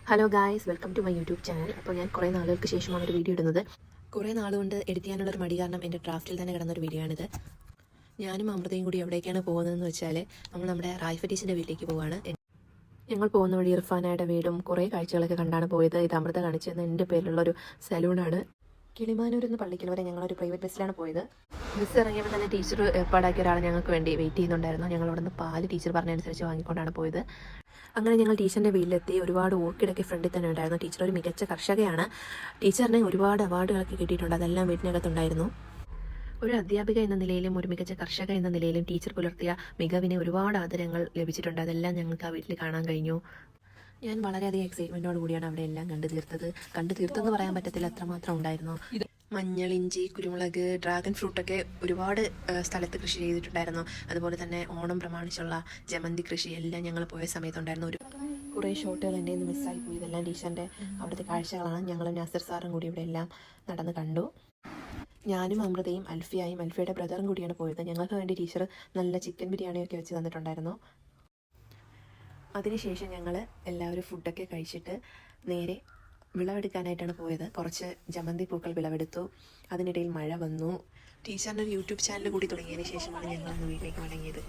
Hello guys, welcome to my YouTube channel. അപ്പോൾ ഞാൻ കുറേ നാളുകൾക്ക് ശേഷമാണ് ഒരു വീഡിയോ ഇടുന്നത്. കുറേ നാളുകൊണ്ട് എഡിറ്റ് ചെയ്യാനുള്ളൊരു മടി കാരണം എൻ്റെ ഡ്രാഫ്റ്റിൽ തന്നെ കിടന്നൊരു വീഡിയോ ആണിത്. ഞാനും അമൃതയും കൂടി എവിടേക്കാണ് പോകുന്നതെന്ന് വെച്ചാൽ നമ്മൾ നമ്മുടെ റായിഫ ടീച്ചറിൻ്റെ വീട്ടിലേക്ക് പോവുകയാണ്. ഞങ്ങൾ പോകുന്ന വഴി ഇർഫാനയുടെ വീടും കുറേ കാഴ്ചകളൊക്കെ കണ്ടാണ് പോയത്. ഇത് അമൃത കാണിച്ചെന്ന് എൻ്റെ പേരിലുള്ളൊരു സലൂണാണ്. കിളിമാനൂരിൽ നിന്ന് പള്ളിക്കൽ വരെ ഞങ്ങളൊരു പ്രൈവറ്റ് ബസ്സിലാണ് പോയത്. ബസ് ഇറങ്ങിയപ്പോൾ തന്നെ ടീച്ചർ ഏർപ്പാടാക്കിയ ഒരാൾ ഞങ്ങൾക്ക് വേണ്ടി വെയിറ്റ് ചെയ്യുന്നുണ്ടായിരുന്നു. ഞങ്ങൾ അവിടെ നിന്ന് പാല് ടീച്ചർ പറഞ്ഞതനുസരിച്ച് വാങ്ങിക്കൊണ്ടാണ് പോയത്. അങ്ങനെ ഞങ്ങൾ ടീച്ചറിൻ്റെ വീട്ടിലെത്തി. ഒരുപാട് ഓർക്കിഡൊക്കെ ഫ്രണ്ടിൽ തന്നെ ഉണ്ടായിരുന്നു. ടീച്ചർ ഒരു മികച്ച കർഷകയാണ്. ടീച്ചറിന് ഒരുപാട് അവാർഡുകളൊക്കെ കിട്ടിയിട്ടുണ്ട്. അതെല്ലാം വീട്ടിനകത്തുണ്ടായിരുന്നു. ഒരു അധ്യാപിക എന്ന നിലയിലും ഒരു മികച്ച കർഷക എന്ന നിലയിലും ടീച്ചർ പുലർത്തിയ മികവിന് ഒരുപാട് ആദരങ്ങൾ ലഭിച്ചിട്ടുണ്ട്. അതെല്ലാം ഞങ്ങൾക്ക് ആ വീട്ടിൽ കാണാൻ കഴിഞ്ഞു. ഞാൻ വളരെയധികം എക്സൈറ്റ്മെൻറ്റോട് കൂടിയാണ് അവിടെ എല്ലാം കണ്ടു തീർത്തെന്ന് പറയാൻ പറ്റത്തില്ല, അത്രമാത്രം ഉണ്ടായിരുന്നു. മഞ്ഞൾ, ഇഞ്ചി, കുരുമുളക്, ഡ്രാഗൺ ഫ്രൂട്ടൊക്കെ ഒരുപാട് സ്ഥലത്ത് കൃഷി ചെയ്തിട്ടുണ്ടായിരുന്നു. അതുപോലെ തന്നെ ഓണം പ്രമാണിച്ചുള്ള ജമന്തി കൃഷി എല്ലാം ഞങ്ങൾ പോയ സമയത്തുണ്ടായിരുന്നു. കുറേ ഷോട്ടുകൾ എൻ്റെ നിന്ന് മിസ്സായി പോയി. ഇതെല്ലാം ടീച്ചറിൻ്റെ അവിടുത്തെ കാഴ്ചകളാണ്. ഞങ്ങളും നാസർ സാറും കൂടി ഇവിടെ എല്ലാം നടന്ന് കണ്ടു. ഞാനും അമൃതയും അൽഫിയായും അൽഫിയുടെ ബ്രദറും കൂടിയാണ് പോയത്. ഞങ്ങൾക്ക് വേണ്ടി ടീച്ചർ നല്ല ചിക്കൻ ബിരിയാണിയൊക്കെ വെച്ച് തന്നിട്ടുണ്ടായിരുന്നു. അതിനുശേഷം ഞങ്ങൾ എല്ലാവരും ഫുഡൊക്കെ കഴിച്ചിട്ട് നേരെ വിളവെടുക്കാനായിട്ടാണ് പോയത്. കുറച്ച് ജമന്തി പൂക്കൾ വിളവെടുത്തു. അതിനിടയിൽ മഴ വന്നു. ടീച്ചറിൻ്റെ ഒരു യൂട്യൂബ് ചാനൽ കൂടി തുടങ്ങിയതിന് ശേഷമാണ് ഞങ്ങൾ വീട്ടിലേക്ക് മടങ്ങിയത്.